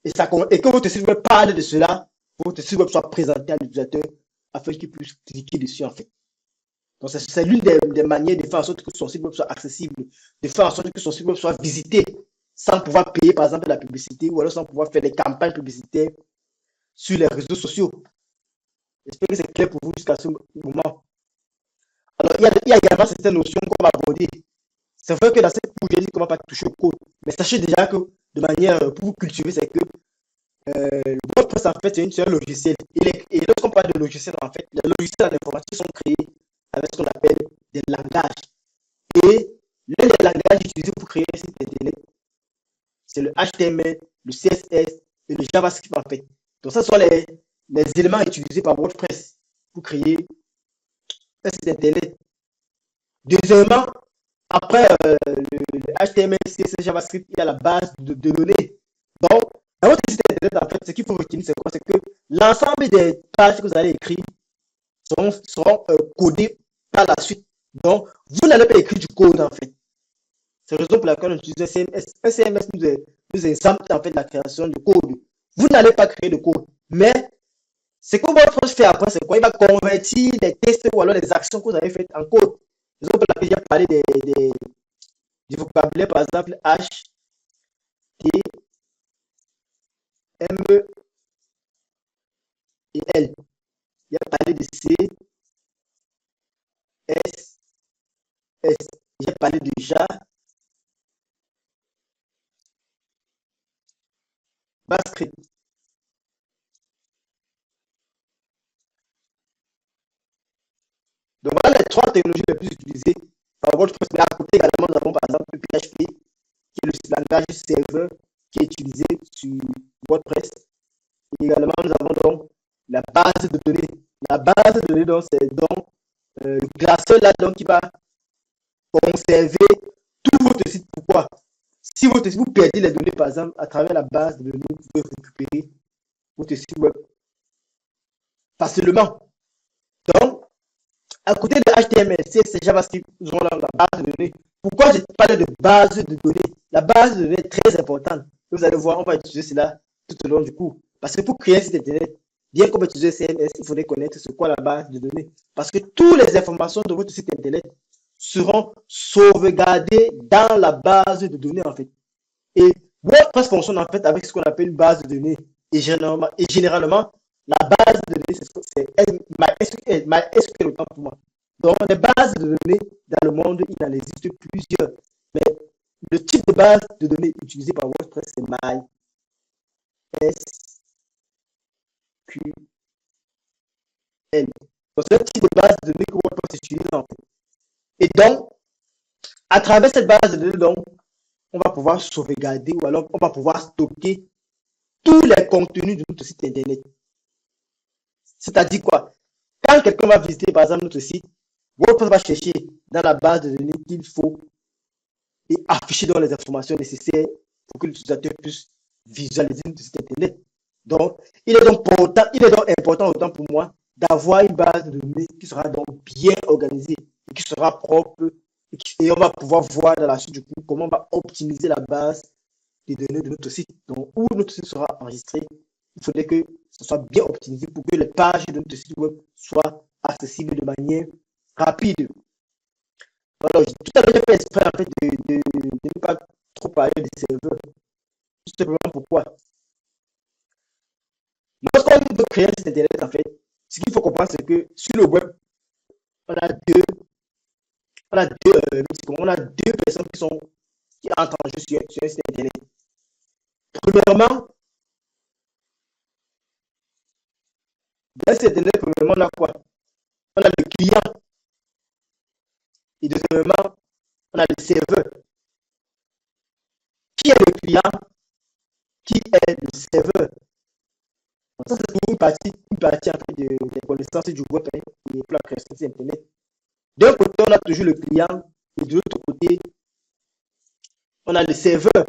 A: et que votre site web parle de cela, votre site web soit présenté à l'utilisateur afin qu'il puisse cliquer dessus en fait. Donc, c'est l'une des manières de faire en sorte que son site web soit accessible, de faire en sorte que son site web soit visité sans pouvoir payer par exemple la publicité ou alors sans pouvoir faire des campagnes publicitaires sur les réseaux sociaux. J'espère que c'est clair pour vous jusqu'à ce moment. Alors, il y a également certaines notions qu'on va aborder. C'est vrai que dans cette cours, j'ai dit qu'on ne va pas toucher au code. Mais sachez déjà que, de manière pour vous cultiver, c'est que WordPress, en fait, c'est un logiciel. Et lorsqu'on parle de logiciel, en fait, les logiciels d'informatique sont créés avec ce qu'on appelle des langages. Et l'un des langages utilisés pour créer un site internet, c'est le HTML, le CSS et le JavaScript, en fait. Donc, ce sont les éléments utilisés par WordPress pour créer un site internet. Deuxièmement, après le HTML, CSS, JavaScript, il y a la base de données. Donc, dans votre site internet, en fait, ce qu'il faut retenir, c'est quoi? C'est que l'ensemble des pages que vous allez écrire seront codées par la suite. Donc, vous n'allez pas écrire du code, en fait. C'est la raison pour laquelle on utilise un CMS. Un CMS nous exemple en fait la création de code. Vous n'allez pas créer de code, mais ce que votre fait après, c'est quoi? Il va convertir les tests ou alors les actions que vous avez faites en code. C'est pour laquelle j'ai parlé du vocabulaire, par exemple, H, T, M et L. Il a parlé de C, S, S. J'ai parlé de JavaScript. Donc voilà les trois technologies les plus utilisées par WordPress. Mais à côté également, nous avons par exemple le PHP, qui est le langage serveur qui est utilisé sur WordPress. Et également, nous avons donc la base de données. La base de données, donc, c'est donc le classeur là donc, qui va conserver tout votre site. Pourquoi? Si vous perdez les données, par exemple, à travers la base de données, vous pouvez récupérer votre site web facilement. Donc, à côté de HTML, CSS, JavaScript, nous avons la base de données. Pourquoi je parle de base de données? La base de données est très importante. Vous allez voir, on va utiliser cela tout au long du cours. Parce que pour créer un site internet, bien qu'on va utiliser CMS, il faudrait connaître c'est quoi la base de données. Parce que toutes les informations de votre site internet seront sauvegardées dans la base de données en fait. Et WordPress fonctionne en fait avec ce qu'on appelle une base de données. Et généralement la base de données, c'est MySQL autant pour moi. Donc, les bases de données dans le monde, il en existe plusieurs. Mais le type de base de données utilisé par WordPress, c'est MySQL. Donc, c'est un type de base de données que WordPress utilise en fait. Et donc, à travers cette base de données, donc, on va pouvoir sauvegarder ou alors on va pouvoir stocker tous les contenus de notre site internet. C'est-à-dire quoi? Quand quelqu'un va visiter par exemple notre site, WordPress va chercher dans la base de données qu'il faut et afficher dans les informations nécessaires pour que l'utilisateur puisse visualiser notre site internet. Donc, il est donc important autant pour moi d'avoir une base de données qui sera donc bien organisée et qui sera propre et on va pouvoir voir dans la suite du coup comment on va optimiser la base des données de notre site. Donc, où notre site sera enregistré, il faudrait que ce soit bien optimisé pour que les pages de notre site web soient accessibles de manière rapide. Alors, tout à l'heure, j'ai fait exprès en fait, de ne pas trop parler des serveurs. Tout simplement pourquoi? Lorsqu'on veut créer un site internet, en fait, ce qu'il faut comprendre, c'est que sur le web, on a deux personnes qui entrent en jeu sur un site internet. Premièrement, dans un site internet, on a quoi? On a le client. Et deuxièmement, on a le serveur. Qui est le client? Qui est le serveur? Donc ça, c'est une partie en fait, des connaissances du web et pour la création de Internet. D'un côté, on a toujours le client et de l'autre côté, on a le serveur.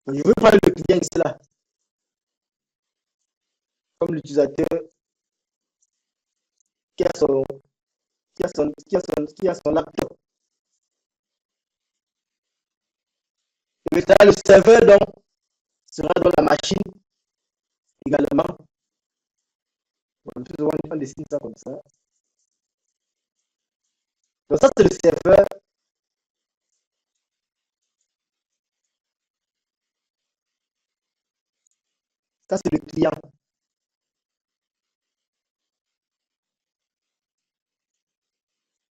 A: Donc, je veux prendre le client ici là, comme l'utilisateur qui a son laptop. Et maintenant, le serveur donc, sera dans la machine également. On dessine ça comme ça. Donc ça, c'est le serveur. Ça, c'est le client.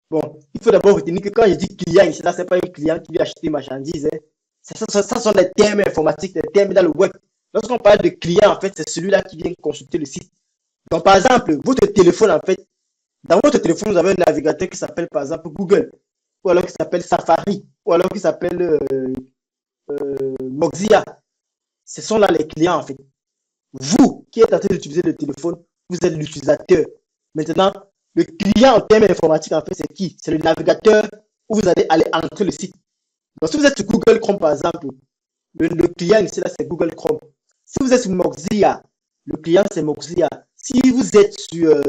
A: Bon, il faut d'abord retenir que quand je dis client ici, là, ce n'est pas un client qui vient acheter marchandises. Hein. Ça sont des termes informatiques, des termes dans le web. Lorsqu'on parle de client, en fait, c'est celui-là qui vient consulter le site. Donc, par exemple, votre téléphone, en fait, dans votre téléphone, vous avez un navigateur qui s'appelle, par exemple, Google, ou alors qui s'appelle Safari, ou alors qui s'appelle Mozilla. Ce sont là les clients, en fait. Vous qui êtes en train d'utiliser le téléphone, vous êtes l'utilisateur. Maintenant, le client en termes informatiques, en fait, c'est qui? C'est le navigateur où vous allez aller entrer le site. Donc, si vous êtes sur Google Chrome, par exemple, le client ici, là, c'est Google Chrome. Si vous êtes sur Mozilla, le client, c'est Mozilla. Si vous êtes sur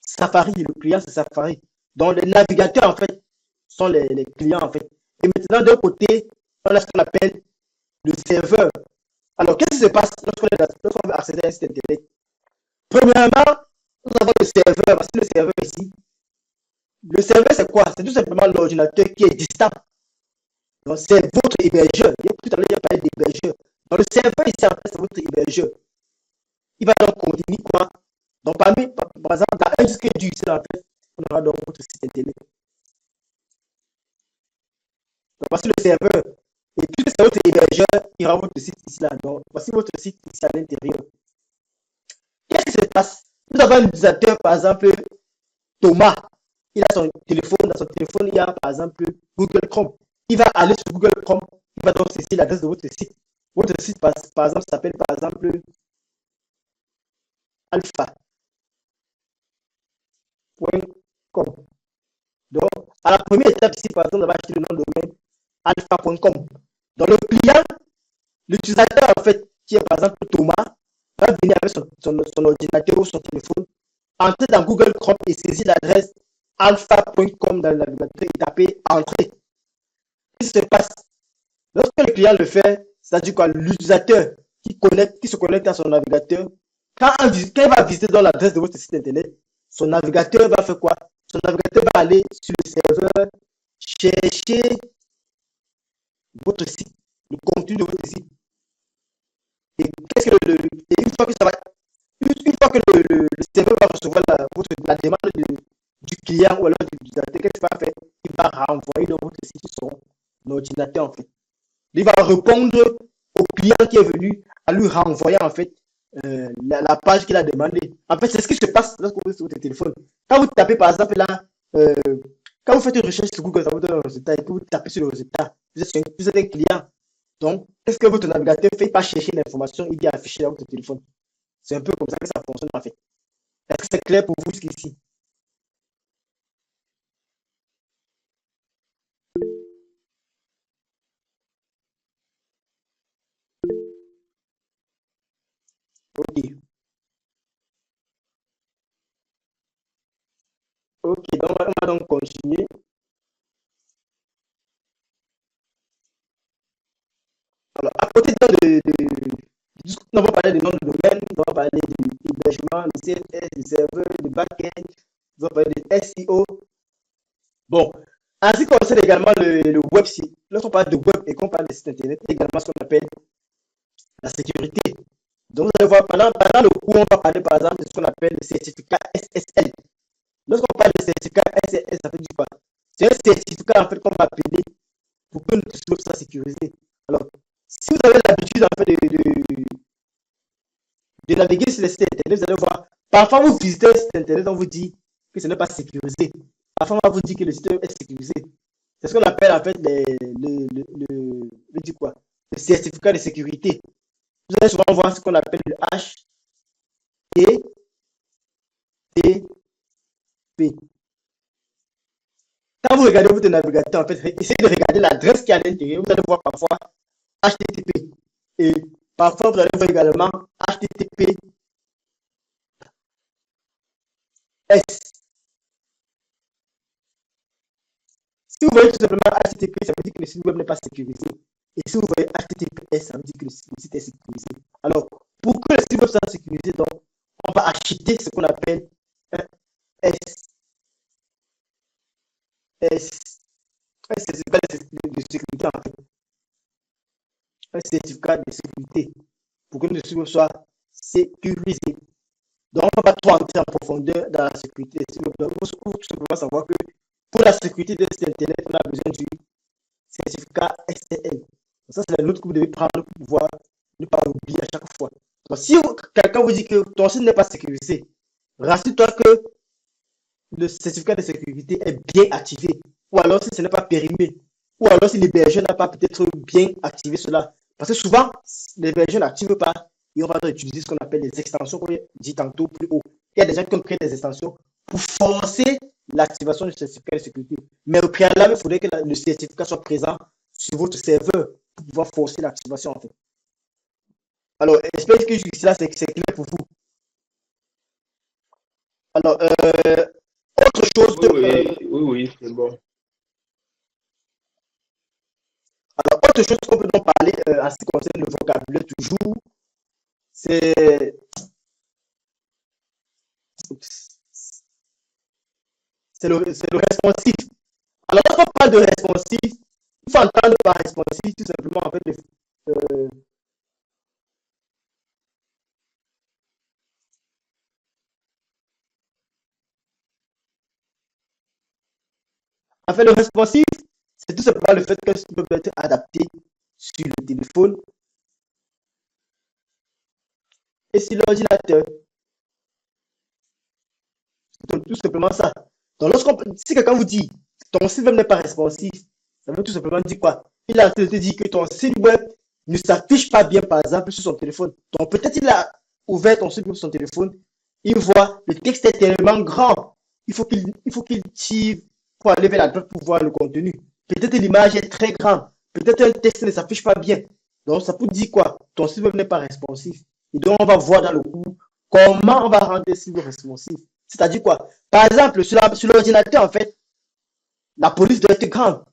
A: Safari, le client, c'est Safari. Donc, les navigateurs, en fait, sont les clients, en fait. Et maintenant, d'un côté, on a ce qu'on appelle le serveur. Alors, qu'est-ce qui se passe lorsqu'on veut accéder à un site internet? Premièrement, nous avons le serveur. Parce que le serveur ici, le serveur, c'est quoi? C'est tout simplement l'ordinateur qui est distant. Donc, c'est votre hébergeur. Tout à l'heure, il y a parlé d'hébergeur. Donc, le serveur ici, en fait, c'est votre hébergeur. Il va donc contenir quoi? Donc, par exemple, dans un disque dur ici, en fait, on aura donc votre site internet. Donc, voici le serveur. Et puis, c'est votre hébergeur qui aura votre site ici, là. Donc, voici votre site ici à l'intérieur. Qu'est-ce qui se passe? Nous avons un utilisateur, par exemple, Thomas. Il a son téléphone. Dans son téléphone, il y a, par exemple, Google Chrome. Il va aller sur Google Chrome. Il va donc saisir l'adresse de votre site. Votre site, par exemple, s'appelle, par exemple, alpha.com. Donc, à la première étape ici, par exemple, on va acheter le nom de domaine alpha.com. Donc, le client, l'utilisateur, en fait, qui est, par exemple, Thomas, va venir avec son ordinateur ou son téléphone, entrer dans Google Chrome et saisir l'adresse alpha.com dans le navigateur et taper entrée. Qu'est-ce qui se passe? Lorsque le client le fait, c'est-à-dire quoi, l'utilisateur qui se connecte à son navigateur, quand il va visiter dans l'adresse de votre site internet, son navigateur va faire quoi? Son navigateur va aller sur le serveur, chercher votre site, le contenu de votre site. Et une fois que le serveur va recevoir la demande du client ou alors de l'utilisateur, qu'est-ce qu'il va faire? Il va renvoyer dans votre site sur son ordinateur, en fait. Il va répondre au client qui est venu à lui renvoyer, en fait, la page qu'il a demandé. En fait, c'est ce qui se passe lorsque vous êtes sur votre téléphone. Quand vous tapez, par exemple, là, euh, quand vous faites une recherche sur Google, ça vous donne un résultat et que vous tapez sur le résultat, vous êtes un client. Donc, est-ce que votre navigateur ne fait pas chercher l'information, il dit afficher dans votre téléphone? C'est un peu comme ça que ça fonctionne en fait. Est-ce que c'est clair pour vous jusqu'ici? Ok. Ok, donc on va donc continuer. Alors, à côté on va parler de nom de domaine, on va parler de l'hébergement, de CSS, de serveur, de back-end, on va parler de SEO. Bon, en ce qui concerne également le web site, lorsqu'on parle de web et qu'on parle de site internet, il y a également ce qu'on appelle la sécurité. Donc, vous allez voir, pendant le cours, on va parler par exemple de ce qu'on appelle le certificat SSL. Lorsqu'on parle de certificat SSL, ça veut dire quoi? C'est un certificat en fait qu'on va appeler pour que notre site soit sécurisé. Alors, si vous avez l'habitude en fait de naviguer sur les sites internet, vous allez voir, parfois vous visitez un site internet, on vous dit que ce n'est pas sécurisé. Parfois on va vous dire que le site est sécurisé. C'est ce qu'on appelle en fait le certificat de sécurité. Vous allez souvent voir ce qu'on appelle le HTTP. Quand vous regardez votre navigateur, en fait, essayez de regarder l'adresse qui est à l'intérieur. Vous allez voir parfois HTTP. Et parfois, vous allez voir également HTTPS. Si vous voyez tout simplement HTTP, ça veut dire que le site web n'est pas sécurisé. Et si vous voyez HTTPS, ça veut dire que le site est sécurisé. Alors, pour que le site web soit sécurisé, donc, on va acheter ce qu'on appelle un certificat de sécurité en fait. Un certificat de sécurité pour que le site web soit sécurisé. Donc, on ne va pas trop entrer en profondeur dans la sécurité. Il faut tout simplement savoir que pour la sécurité de site internet, on a besoin du certificat SSL. Ça, c'est la note que vous devez prendre pour pouvoir ne pas l'oublier à chaque fois. Donc, si quelqu'un vous dit que ton site n'est pas sécurisé, rassure-toi que le certificat de sécurité est bien activé. Ou alors si ce n'est pas périmé. Ou alors si l'hébergeur n'a pas peut-être bien activé cela. Parce que souvent, l'hébergeur n'active pas et on va utiliser ce qu'on appelle les extensions, comme j'ai dit tantôt plus haut. Il y a des gens qui ont créé des extensions pour forcer l'activation du certificat de sécurité. Mais au préalable, il faudrait que le certificat soit présent sur votre serveur pour pouvoir forcer l'activation en fait. Alors, j'espère que jusqu'ici là, c'est clair pour vous. Alors, autre chose.
B: Oui, c'est bon.
A: Alors, autre chose qu'on peut donc parler en ce qui concerne le vocabulaire toujours, c'est le responsif. Alors, lorsqu'on parle de responsif, il faut entendre par responsif tout simplement en fait le responsif, c'est tout simplement le fait que ça peut être adapté sur le téléphone et sur l'ordinateur. C'est tout simplement ça. Donc, si quelqu'un vous dit ton site web n'est pas responsif, ça veut tout simplement dire quoi? Il a te dit que ton site web ne s'affiche pas bien, par exemple, sur son téléphone. Donc, peut-être il a ouvert ton site web sur son téléphone, il voit le texte est tellement grand, il faut qu'il tire pour aller vers la droite pour voir le contenu. Peut-être l'image est très grande, peut-être un texte ne s'affiche pas bien. Donc, ça peut dire quoi? Ton site web n'est pas responsif. Et donc, on va voir dans le cours comment on va rendre le site web responsif. C'est-à-dire quoi? Par exemple, sur l'ordinateur, en fait, la police doit être grande.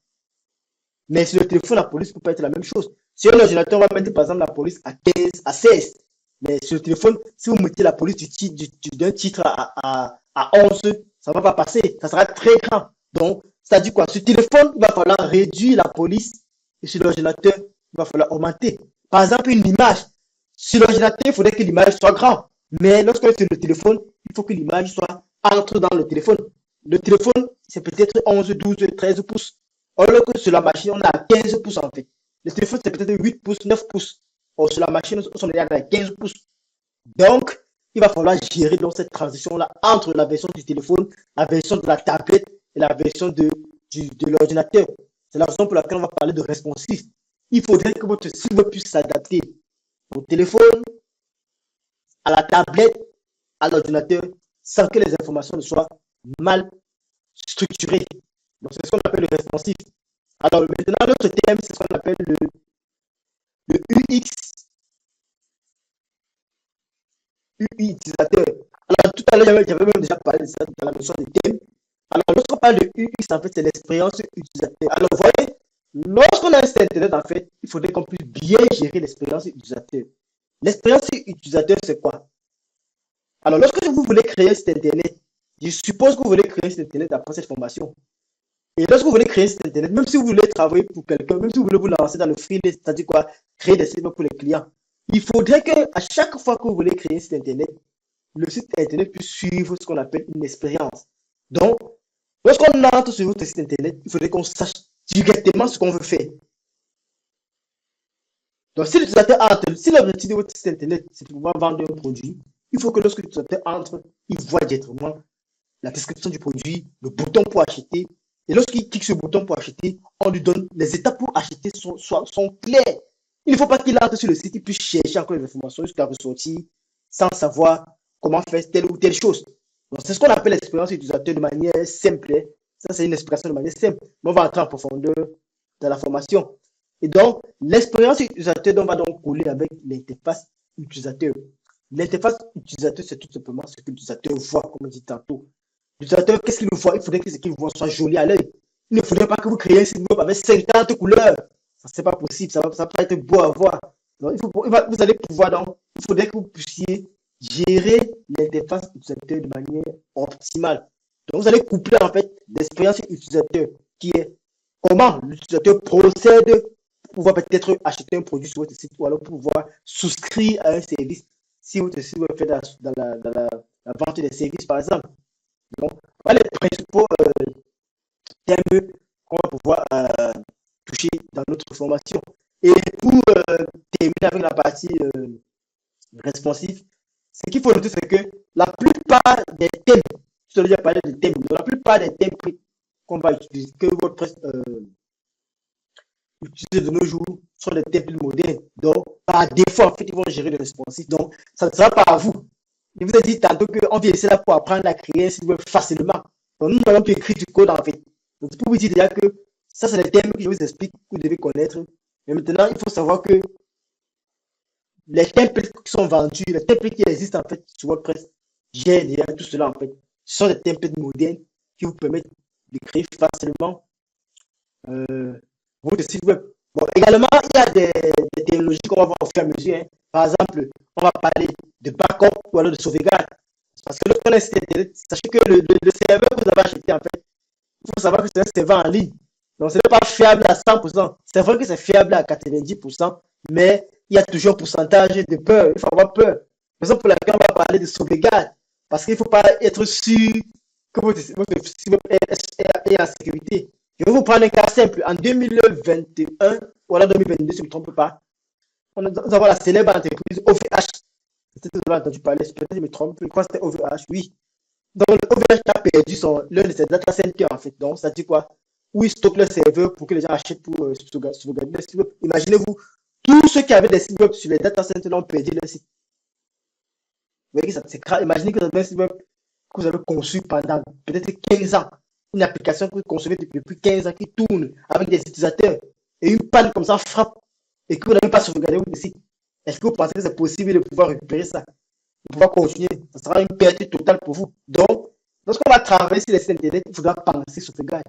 A: Mais sur le téléphone, la police peut pas être la même chose. Sur un ordinateur, on va mettre par exemple la police à 15, à 16. Mais sur le téléphone, si vous mettez la police d'un titre à 11, ça ne va pas passer. Ça sera très grand. Donc, c'est-à-dire quoi? Sur le téléphone, il va falloir réduire la police. Et sur l'ordinateur, il va falloir augmenter. Par exemple, une image. Sur l'ordinateur, il faudrait que l'image soit grande. Mais lorsqu'on est sur le téléphone, il faut que l'image soit entre dans le téléphone. Le téléphone, c'est peut-être 11, 12, 13 pouces. Alors que sur la machine, on a 15 pouces en fait. Le téléphone, c'est peut-être 8 pouces, 9 pouces. Or, sur la machine, on est à 15 pouces. Donc, il va falloir gérer donc, cette transition-là entre la version du téléphone, la version de la tablette et la version de l'ordinateur. C'est la raison pour laquelle on va parler de responsive. Il faudrait que votre site web puisse s'adapter au téléphone, à la tablette, à l'ordinateur, sans que les informations ne soient mal structurées. Donc, c'est ce qu'on appelle le responsive. Alors, maintenant, l'autre thème, c'est ce qu'on appelle le UX, UI utilisateur. Alors, tout à l'heure, j'avais même déjà parlé de ça dans la notion de thème. Alors, lorsqu'on parle de UX, en fait, c'est l'expérience utilisateur. Alors, vous voyez, lorsqu'on a un site internet, en fait, il faudrait qu'on puisse bien gérer l'expérience utilisateur. L'expérience utilisateur, c'est quoi? Alors, lorsque vous voulez créer un site internet, je suppose que vous voulez créer un site internet après cette formation. Et lorsque vous voulez créer un site internet, même si vous voulez travailler pour quelqu'un, même si vous voulez vous lancer dans le freelance, c'est-à-dire quoi, créer des sites pour les clients, il faudrait que à chaque fois que vous voulez créer un site internet, le site internet puisse suivre ce qu'on appelle une expérience. Donc, lorsqu'on entre sur votre site internet, il faudrait qu'on sache directement ce qu'on veut faire. Donc, si l'utilisateur entre, si l'objectif de votre site internet, c'est de pouvoir vendre un produit, il faut que lorsque l'utilisateur entre, il voit directement la description du produit, le bouton pour acheter. Et lorsqu'il clique sur le bouton pour acheter, on lui donne les étapes pour acheter sont claires. Il ne faut pas qu'il entre sur le site et puisse chercher encore les informations jusqu'à ressortir sans savoir comment faire telle ou telle chose. Donc, c'est ce qu'on appelle l'expérience utilisateur de manière simple. Ça, c'est une explication de manière simple. Mais on va entrer en profondeur dans la formation. Et donc, l'expérience utilisateur, on va donc coller avec l'interface utilisateur. L'interface utilisateur, c'est tout simplement ce que l'utilisateur voit, comme on dit tantôt. L'utilisateur, qu'est-ce qu'il voit? Il faudrait que ce qu'il voit soit joli à l'œil. Il ne faudrait pas que vous créez un site web avec 50 couleurs. Ça, c'est pas possible. Ça va pas être beau à voir. Donc, vous allez pouvoir, donc, il faudrait que vous puissiez gérer l'interface utilisateur de manière optimale. Donc, vous allez coupler, en fait, l'expérience utilisateur qui est comment l'utilisateur procède pour pouvoir peut-être acheter un produit sur votre site ou alors pour pouvoir souscrire à un service si votre site web fait dans la vente des services, par exemple. Donc, voilà les principaux thèmes qu'on va pouvoir toucher dans notre formation. Et pour terminer avec la partie responsive, ce qu'il faut noter, c'est que la plupart des thèmes, je te déjà parlé de thèmes, la plupart des thèmes qu'on va utiliser, que WordPress utilise de nos jours, sont des thèmes plus modernes. Donc, par défaut, en fait, ils vont gérer le responsive. Donc, ça ne sera pas à vous. Je vous ai dit tantôt qu'on vient ici là pour apprendre à créer un site web facilement. Donc, nous n'avons pas écrit du code en fait. Donc, pour vous dire déjà que ça, c'est les thèmes que je vous explique, que vous devez connaître. Mais maintenant, il faut savoir que les templates qui sont vendus, les templates qui existent en fait sur WordPress, GNR, tout cela en fait, ce sont des templates modernes qui vous permettent de créer facilement votre site web. Bon, également, il y a des technologies qu'on va voir au fur et à mesure. Hein. Par exemple, on va parler de backup ou alors de sauvegarde. Parce que lorsqu'on a un site internet, sachez que le serveur que vous avez acheté, en fait, il faut savoir que c'est un serveur en ligne. Donc, ce n'est pas fiable à 100%. C'est vrai que c'est fiable à 90%, mais il y a toujours un pourcentage de peur. Il faut avoir peur. Par exemple, pour laquelle on va parler de sauvegarde. Parce qu'il ne faut pas être sûr que votre site est en sécurité. Je vais vous prendre un cas simple. En 2021, ou en 2022, si je ne me trompe pas, nous avons la célèbre entreprise OVH. Peut-être que vous avez entendu parler, peut-être que je me trompe, je crois que c'était OVH, oui. Donc, le OVH a perdu l'un de ses data centers, en fait. Donc, ça dit quoi? Où ils stockent leurs serveurs pour que les gens achètent pour sauvegarder leur site web. Imaginez-vous, tous ceux qui avaient des sites web sur les data centers ont perdu leur site. Vous voyez, c'est grave. Imaginez que vous avez un site web que vous avez conçu pendant peut-être 15 ans. Une application que vous concevez depuis 15 ans qui tourne avec des utilisateurs. Et une panne comme ça frappe et que vous n'avez pas sauvegardé votre site. Est-ce que vous pensez que c'est possible de pouvoir récupérer ça? De pouvoir continuer? Ça sera une perte totale pour vous. Donc, lorsqu'on va travailler sur les sites internet, il faudra penser sauvegarde.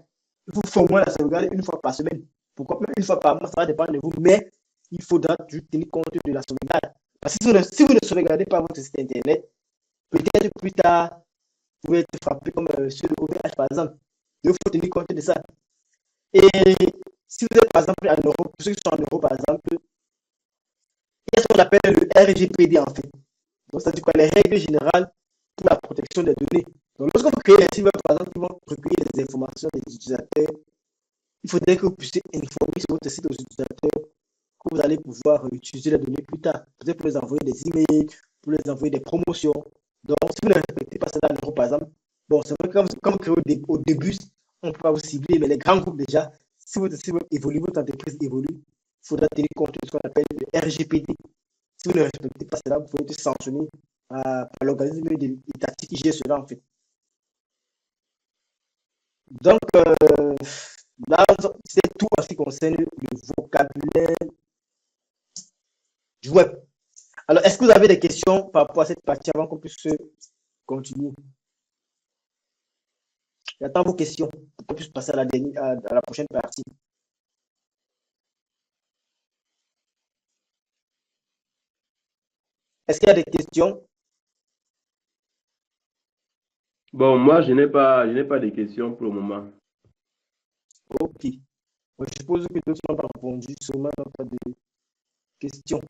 A: Il faut faire au moins la sauvegarde une fois par semaine. Pourquoi même une fois par mois, ça va dépendre de vous. Mais il faudra toujours tenir compte de la sauvegarde. Parce que si vous ne sauvegardez pas votre site internet, peut-être plus tard, vous pouvez être frappé comme sur le OVH par exemple. Il faut tenir compte de ça. Et si vous êtes par exemple en Europe, pour ceux qui sont en Europe par exemple, il y a ce qu'on appelle le RGPD en fait. Donc, ça dit quoi? Les règles générales pour la protection des données. Donc, lorsque vous créez un site web, par exemple, qui vont recueillir les informations des utilisateurs, il faudrait que vous puissiez informer sur votre site aux utilisateurs que vous allez pouvoir utiliser les données plus tard. Peut-être pour les envoyer des emails, pour les envoyer des promotions. Donc, si vous ne respectez pas ça dans l'Europe, par exemple, bon, c'est vrai que quand vous créez au début, on ne peut pas vous cibler, mais les grands groupes déjà, si votre entreprise évolue, il faudra tenir compte de ce qu'on appelle le RGPD. Si vous ne respectez pas cela, vous pouvez être sanctionné par l'organisme étatique qui gère cela en fait. Donc, là, c'est tout en ce qui concerne le vocabulaire du web. Alors, est-ce que vous avez des questions par rapport à cette partie avant qu'on puisse continuer? J'attends vos questions pour qu'on puisse passer à la prochaine partie. Est-ce qu'il y a des questions?
B: Bon, moi, je n'ai pas de questions pour le moment.
A: Ok. Je suppose que d'autres n'ont pas répondu, sûrement pas de questions.